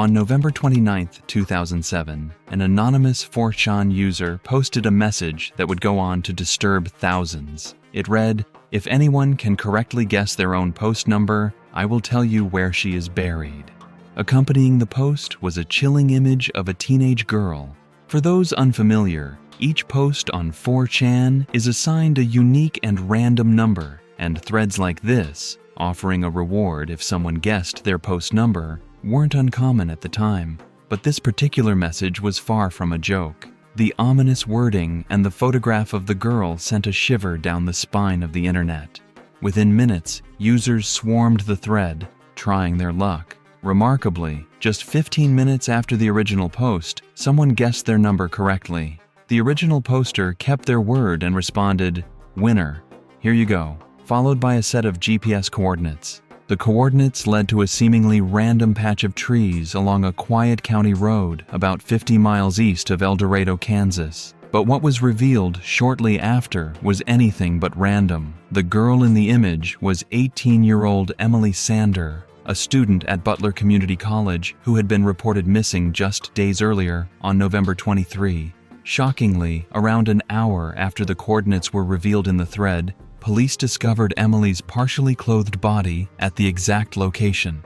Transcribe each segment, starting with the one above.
On November 29, 2007, an anonymous 4chan user posted a message that would go on to disturb thousands. It read, "If anyone can correctly guess their own post number, I will tell you where she is buried." Accompanying the post was a chilling image of a teenage girl. For those unfamiliar, each post on 4chan is assigned a unique and random number, and threads like this, offering a reward if someone guessed their post number, weren't uncommon at the time. But this particular message was far from a joke. The ominous wording and the photograph of the girl sent a shiver down the spine of the internet. Within minutes, users swarmed the thread, trying their luck. Remarkably, just 15 minutes after the original post, someone guessed their number correctly. The original poster kept their word and responded, "Winner, here you go," followed by a set of GPS coordinates. The coordinates led to a seemingly random patch of trees along a quiet county road about 50 miles east of El Dorado, Kansas. But what was revealed shortly after was anything but random. The girl in the image was 18-year-old Emily Sander, a student at Butler Community College who had been reported missing just days earlier on November 23. Shockingly, around an hour after the coordinates were revealed in the thread, police discovered Emily's partially clothed body at the exact location.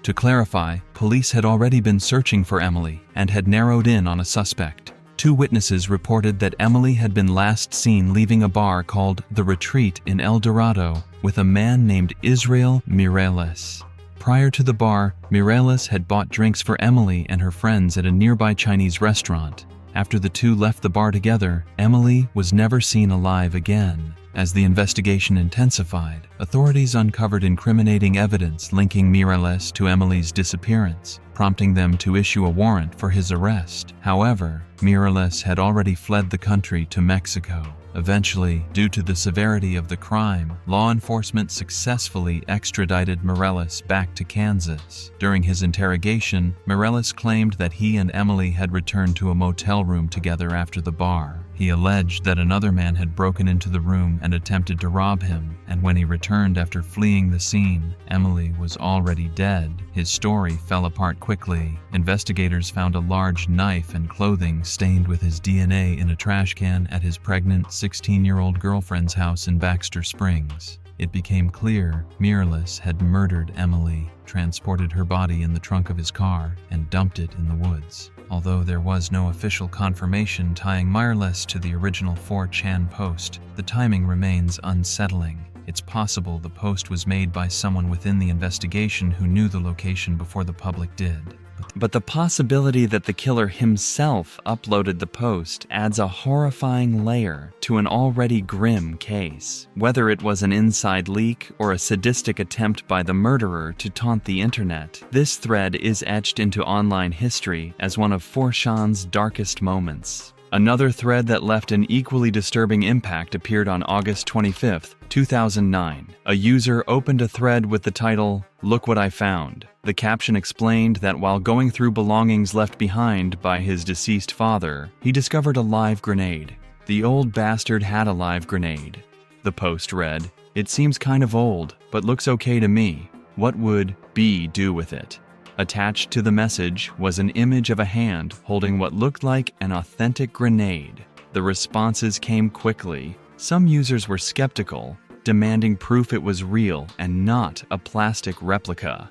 To clarify, police had already been searching for Emily and had narrowed in on a suspect. 2 witnesses reported that Emily had been last seen leaving a bar called The Retreat in El Dorado with a man named Israel Mireles. Prior to the bar, Mireles had bought drinks for Emily and her friends at a nearby Chinese restaurant. After the two left the bar together, Emily was never seen alive again. As the investigation intensified, authorities uncovered incriminating evidence linking Mireles to Emily's disappearance, prompting them to issue a warrant for his arrest. However, Mireles had already fled the country to Mexico. Eventually, due to the severity of the crime, law enforcement successfully extradited Mireles back to Kansas. During his interrogation, Mireles claimed that he and Emily had returned to a motel room together after the bar. He alleged that another man had broken into the room and attempted to rob him, and when he returned after fleeing the scene, Emily was already dead. His story fell apart quickly. Investigators found a large knife and clothing stained with his DNA in a trash can at his pregnant 16-year-old girlfriend's house in Baxter Springs. It became clear Mireles had murdered Emily, transported her body in the trunk of his car, and dumped it in the woods. Although there was no official confirmation tying Mireles to the original 4chan post, the timing remains unsettling. It's possible the post was made by someone within the investigation who knew the location before the public did. But the possibility that the killer himself uploaded the post adds a horrifying layer to an already grim case. Whether it was an inside leak or a sadistic attempt by the murderer to taunt the internet, this thread is etched into online history as one of 4chan's darkest moments. Another thread that left an equally disturbing impact appeared on August 25, 2009. A user opened a thread with the title, "Look What I Found." The caption explained that while going through belongings left behind by his deceased father, he discovered a live grenade. The old bastard had a live grenade. The post read, "It seems kind of old, but looks okay to me. What would B do with it?" Attached to the message was an image of a hand holding what looked like an authentic grenade. The responses came quickly. Some users were skeptical, demanding proof it was real and not a plastic replica.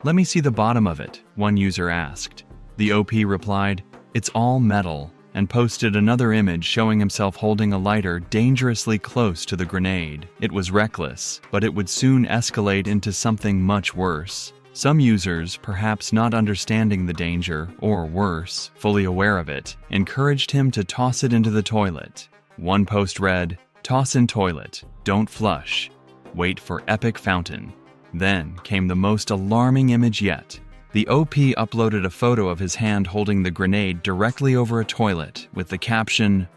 "Let me see the bottom of it," one user asked. The OP replied, "It's all metal," and posted another image showing himself holding a lighter dangerously close to the grenade. It was reckless, but it would soon escalate into something much worse. Some users, perhaps not understanding the danger, or worse, fully aware of it, encouraged him to toss it into the toilet. One post read, "Toss in toilet, don't flush, wait for epic fountain." Then came the most alarming image yet. The OP uploaded a photo of his hand holding the grenade directly over a toilet with the caption,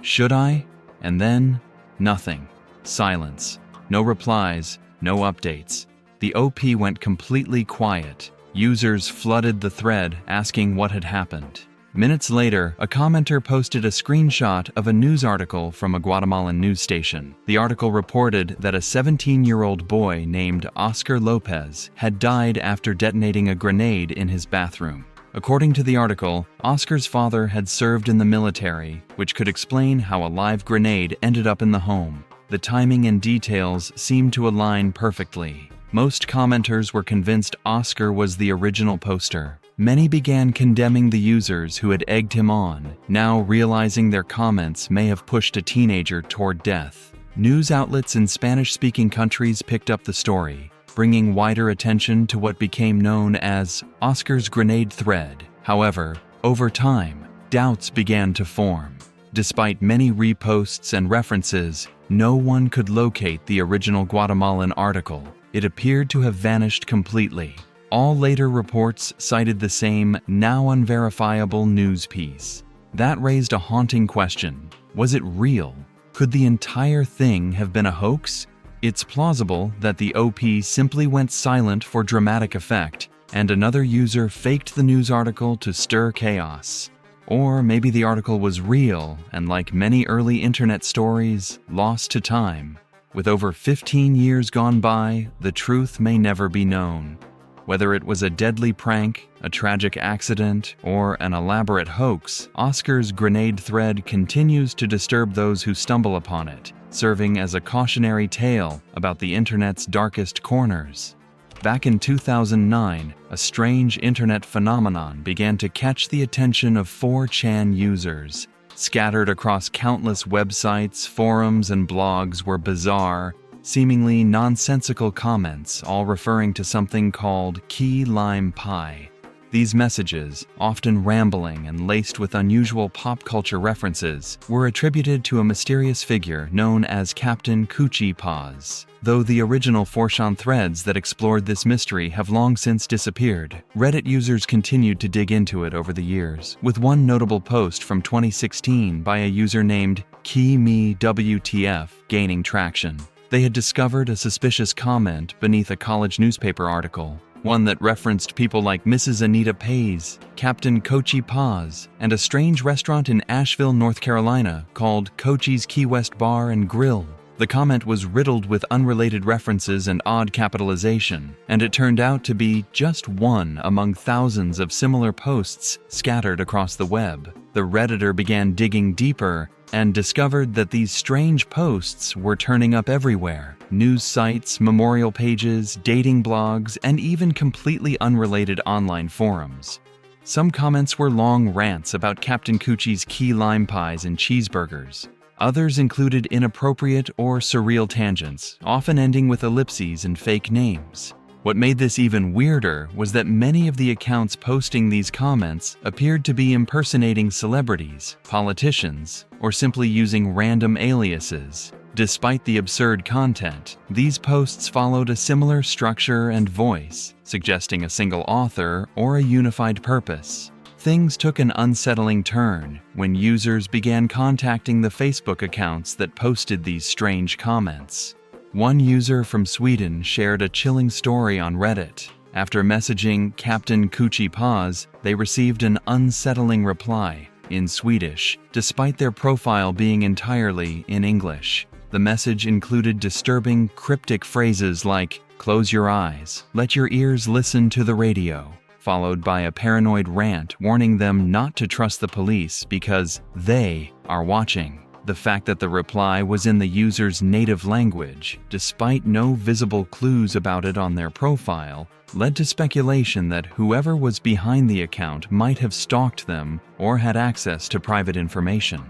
"Should I?" And then, nothing. Silence. No replies, no updates. The OP went completely quiet. Users flooded the thread asking what had happened. Minutes later, a commenter posted a screenshot of a news article from a Guatemalan news station. The article reported that a 17-year-old boy named Oscar Lopez had died after detonating a grenade in his bathroom. According to the article, Oscar's father had served in the military, which could explain how a live grenade ended up in the home. The timing and details seemed to align perfectly. Most commenters were convinced Oscar was the original poster. Many began condemning the users who had egged him on, now realizing their comments may have pushed a teenager toward death. News outlets in Spanish-speaking countries picked up the story, bringing wider attention to what became known as Oscar's grenade thread. However, over time, doubts began to form. Despite many reposts and references, no one could locate the original Guatemalan article. It appeared to have vanished completely. All later reports cited the same, now unverifiable news piece. That raised a haunting question. Was it real? Could the entire thing have been a hoax? It's plausible that the OP simply went silent for dramatic effect, and another user faked the news article to stir chaos. Or maybe the article was real, and like many early internet stories, lost to time. With over 15 years gone by, the truth may never be known. Whether it was a deadly prank, a tragic accident, or an elaborate hoax, Oscar's grenade thread continues to disturb those who stumble upon it, serving as a cautionary tale about the internet's darkest corners. Back in 2009, a strange internet phenomenon began to catch the attention of 4chan users. Scattered across countless websites, forums, and blogs were bizarre, seemingly nonsensical comments, all referring to something called key lime pie. These messages, often rambling and laced with unusual pop culture references, were attributed to a mysterious figure known as Captain Coochie Paws. Though the original 4chan threads that explored this mystery have long since disappeared, Reddit users continued to dig into it over the years, with one notable post from 2016 by a user named KeyMeWTF gaining traction. They had discovered a suspicious comment beneath a college newspaper article, one that referenced people like Mrs. Anita Pays, Captain Coochie Paws, and a strange restaurant in Asheville, North Carolina called Cochie's Key West Bar and Grill. The comment was riddled with unrelated references and odd capitalization, and it turned out to be just one among thousands of similar posts scattered across the web. The Redditor began digging deeper and discovered that these strange posts were turning up everywhere. News sites, memorial pages, dating blogs, and even completely unrelated online forums. Some comments were long rants about Captain Coochie's key lime pies and cheeseburgers. Others included inappropriate or surreal tangents, often ending with ellipses and fake names. What made this even weirder was that many of the accounts posting these comments appeared to be impersonating celebrities, politicians, or simply using random aliases. Despite the absurd content, these posts followed a similar structure and voice, suggesting a single author or a unified purpose. Things took an unsettling turn when users began contacting the Facebook accounts that posted these strange comments. One user from Sweden shared a chilling story on Reddit. After messaging Captain Coochie Paws, they received an unsettling reply in Swedish, despite their profile being entirely in English. The message included disturbing, cryptic phrases like, "Close your eyes, let your ears listen to the radio," followed by a paranoid rant warning them not to trust the police because they are watching. The fact that the reply was in the user's native language, despite no visible clues about it on their profile, led to speculation that whoever was behind the account might have stalked them or had access to private information.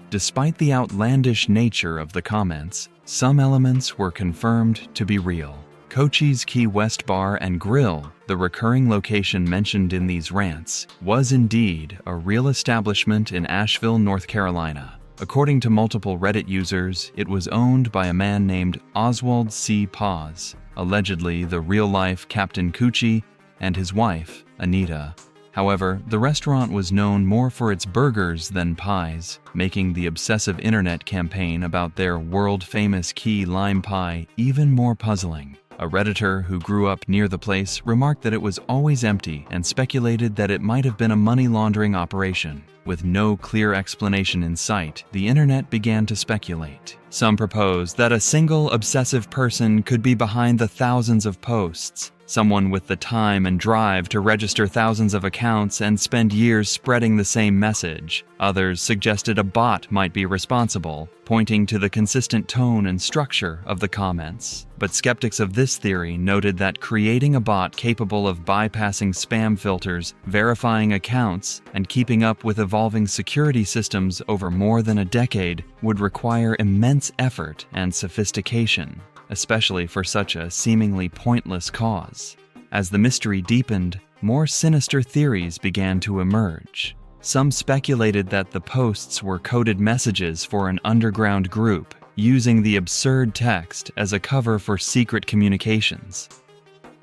Despite the outlandish nature of the comments, some elements were confirmed to be real. Cochie's Key West Bar and Grill, the recurring location mentioned in these rants, was indeed a real establishment in Asheville, North Carolina. According to multiple Reddit users, it was owned by a man named Oswald C. Paws, allegedly the real-life Captain Coochie, and his wife, Anita. However, the restaurant was known more for its burgers than pies, making the obsessive internet campaign about their world-famous key lime pie even more puzzling. A Redditor who grew up near the place remarked that it was always empty and speculated that it might have been a money laundering operation. With no clear explanation in sight, the internet began to speculate. Some proposed that a single obsessive person could be behind the thousands of posts, someone with the time and drive to register thousands of accounts and spend years spreading the same message. Others suggested a bot might be responsible, pointing to the consistent tone and structure of the comments. But skeptics of this theory noted that creating a bot capable of bypassing spam filters, verifying accounts, and keeping up with evolving security systems over more than a decade would require immense effort and sophistication, especially for such a seemingly pointless cause. As the mystery deepened, more sinister theories began to emerge. Some speculated that the posts were coded messages for an underground group, using the absurd text as a cover for secret communications.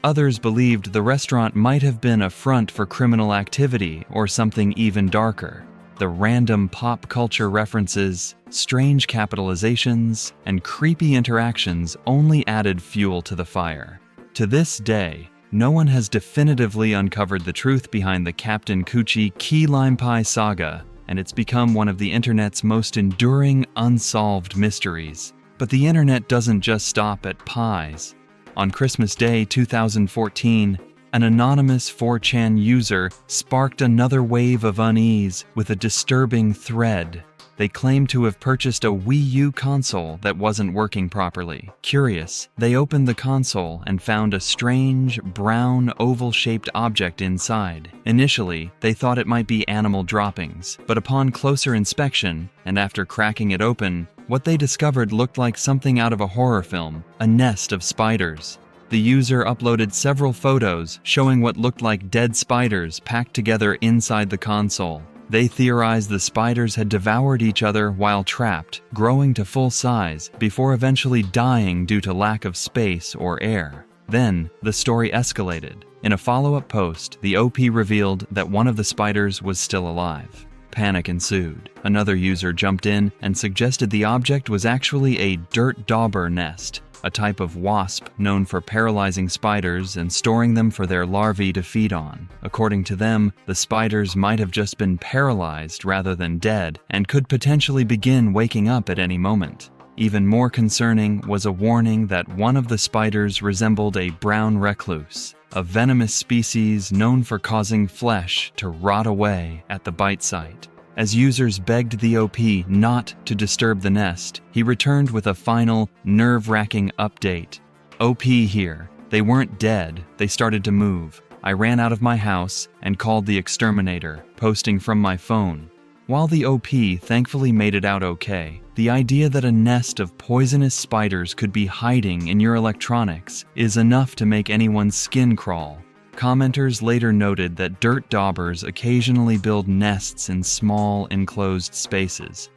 Others believed the restaurant might have been a front for criminal activity or something even darker. The random pop culture references, strange capitalizations, and creepy interactions only added fuel to the fire. To this day, no one has definitively uncovered the truth behind the Captain Coochie key lime pie saga, and it's become one of the internet's most enduring unsolved mysteries. But the internet doesn't just stop at pies. On Christmas Day 2014, an anonymous 4chan user sparked another wave of unease with a disturbing thread. They claimed to have purchased a Wii U console that wasn't working properly. Curious, they opened the console and found a strange, brown, oval-shaped object inside. Initially, they thought it might be animal droppings, but upon closer inspection, and after cracking it open, what they discovered looked like something out of a horror film, a nest of spiders. The user uploaded several photos showing what looked like dead spiders packed together inside the console. They theorized the spiders had devoured each other while trapped, growing to full size, before eventually dying due to lack of space or air. Then, the story escalated. In a follow-up post, the OP revealed that one of the spiders was still alive. Panic ensued. Another user jumped in and suggested the object was actually a dirt dauber nest, a type of wasp known for paralyzing spiders and storing them for their larvae to feed on. According to them, the spiders might have just been paralyzed rather than dead and could potentially begin waking up at any moment. Even more concerning was a warning that one of the spiders resembled a brown recluse, a venomous species known for causing flesh to rot away at the bite site. As users begged the OP not to disturb the nest, he returned with a final, nerve-wracking update. OP here. They weren't dead, they started to move. I ran out of my house and called the exterminator, posting from my phone. While the OP thankfully made it out okay, the idea that a nest of poisonous spiders could be hiding in your electronics is enough to make anyone's skin crawl. Commenters later noted that dirt daubers occasionally build nests in small, enclosed spaces,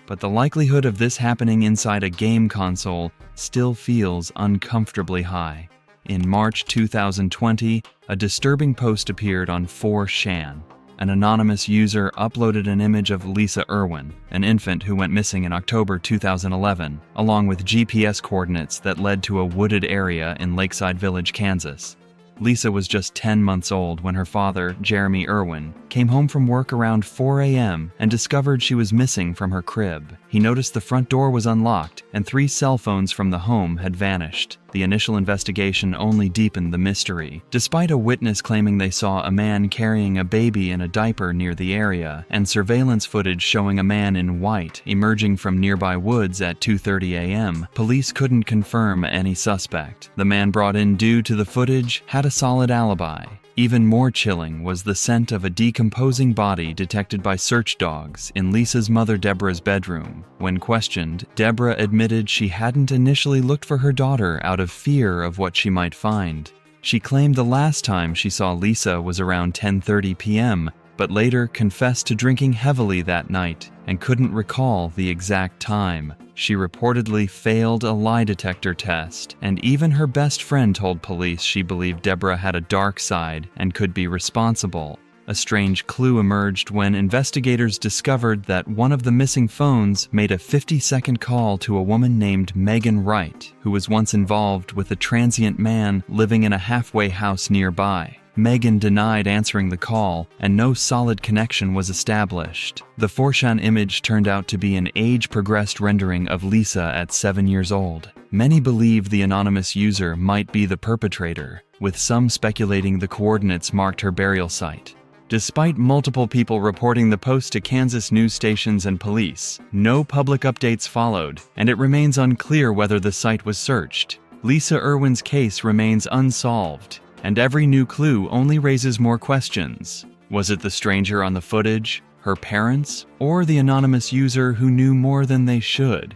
but the likelihood of this happening inside a game console still feels uncomfortably high. In March 2020, a disturbing post appeared on 4chan. An anonymous user uploaded an image of Lisa Irwin, an infant who went missing in October 2011, along with GPS coordinates that led to a wooded area in Lakeside Village, Kansas. Lisa was just 10 months old when her father, Jeremy Irwin, came home from work around 4 a.m. and discovered she was missing from her crib. He noticed the front door was unlocked and 3 cell phones from the home had vanished. The initial investigation only deepened the mystery. Despite a witness claiming they saw a man carrying a baby in a diaper near the area, and surveillance footage showing a man in white emerging from nearby woods at 2:30 a.m., police couldn't confirm any suspect. The man brought in due to the footage had a solid alibi. Even more chilling was the scent of a decomposing body detected by search dogs in Lisa's mother Deborah's bedroom. When questioned, Deborah admitted she hadn't initially looked for her daughter out of fear of what she might find. She claimed the last time she saw Lisa was around 10:30 p.m., but later confessed to drinking heavily that night and couldn't recall the exact time. She reportedly failed a lie detector test, and even her best friend told police she believed Deborah had a dark side and could be responsible. A strange clue emerged when investigators discovered that one of the missing phones made a 50-second call to a woman named Megan Wright, who was once involved with a transient man living in a halfway house nearby. Megan denied answering the call, and no solid connection was established. The 4chan image turned out to be an age-progressed rendering of Lisa at 7 years old. Many believe the anonymous user might be the perpetrator, with some speculating the coordinates marked her burial site. Despite multiple people reporting the post to Kansas news stations and police, no public updates followed, and it remains unclear whether the site was searched. Lisa Irwin's case remains unsolved, and every new clue only raises more questions. Was it the stranger on the footage, her parents, or the anonymous user who knew more than they should?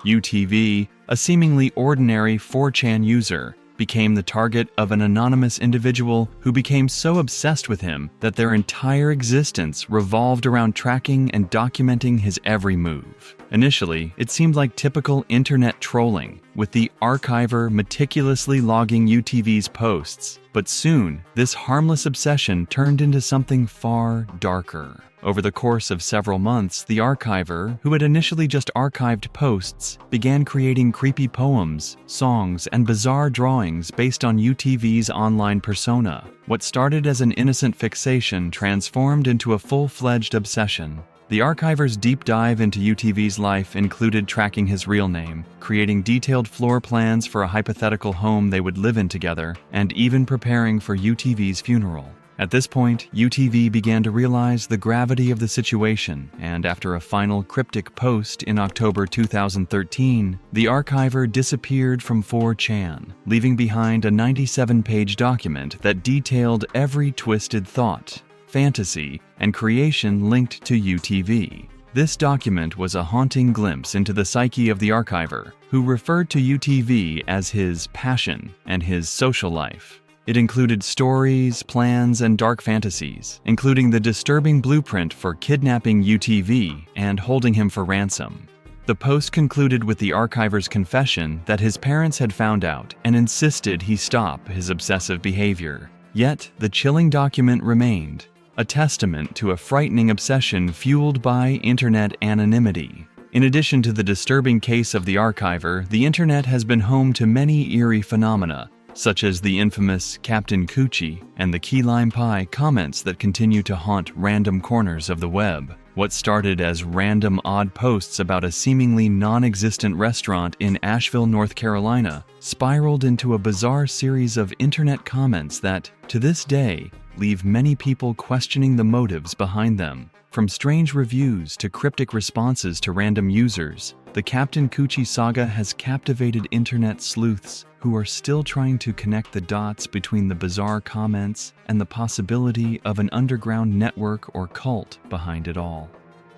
UTV, a seemingly ordinary 4chan user, became the target of an anonymous individual who became so obsessed with him that their entire existence revolved around tracking and documenting his every move. Initially, it seemed like typical internet trolling, with the archiver meticulously logging UTV's posts, but soon, this harmless obsession turned into something far darker. Over the course of several months, the archiver, who had initially just archived posts, began creating creepy poems, songs, and bizarre drawings based on UTV's online persona. What started as an innocent fixation transformed into a full-fledged obsession. The archiver's deep dive into UTV's life included tracking his real name, creating detailed floor plans for a hypothetical home they would live in together, and even preparing for UTV's funeral. At this point, UTV began to realize the gravity of the situation, and after a final cryptic post in October 2013, the archiver disappeared from 4chan, leaving behind a 97-page document that detailed every twisted thought, fantasy, and creation linked to UTV. This document was a haunting glimpse into the psyche of the archiver, who referred to UTV as his passion and his social life. It included stories, plans, and dark fantasies, including the disturbing blueprint for kidnapping UTV and holding him for ransom. The post concluded with the archiver's confession that his parents had found out and insisted he stop his obsessive behavior. Yet, the chilling document remained, a testament to a frightening obsession fueled by internet anonymity. In addition to the disturbing case of the archiver, the internet has been home to many eerie phenomena, such as the infamous Captain Coochie and the key lime pie comments that continue to haunt random corners of the web. What started as random odd posts about a seemingly non-existent restaurant in Asheville, North Carolina, spiraled into a bizarre series of internet comments that, to this day, leave many people questioning the motives behind them. From strange reviews to cryptic responses to random users, the Captain Coochie saga has captivated internet sleuths who are still trying to connect the dots between the bizarre comments and the possibility of an underground network or cult behind it all.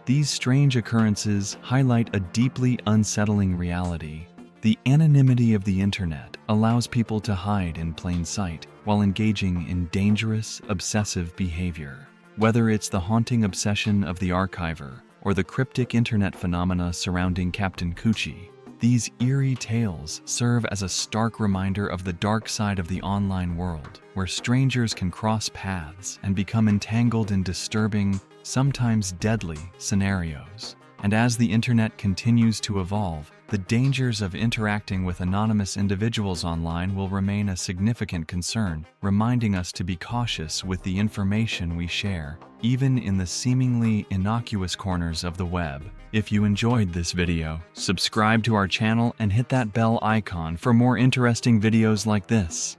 These strange occurrences highlight a deeply unsettling reality. The anonymity of the internet allows people to hide in plain sight while engaging in dangerous, obsessive behavior. Whether it's the haunting obsession of the archiver or the cryptic internet phenomena surrounding Captain Coochie, these eerie tales serve as a stark reminder of the dark side of the online world, where strangers can cross paths and become entangled in disturbing, sometimes deadly, scenarios. And as the internet continues to evolve, the dangers of interacting with anonymous individuals online will remain a significant concern, reminding us to be cautious with the information we share, even in the seemingly innocuous corners of the web. If you enjoyed this video, subscribe to our channel and hit that bell icon for more interesting videos like this.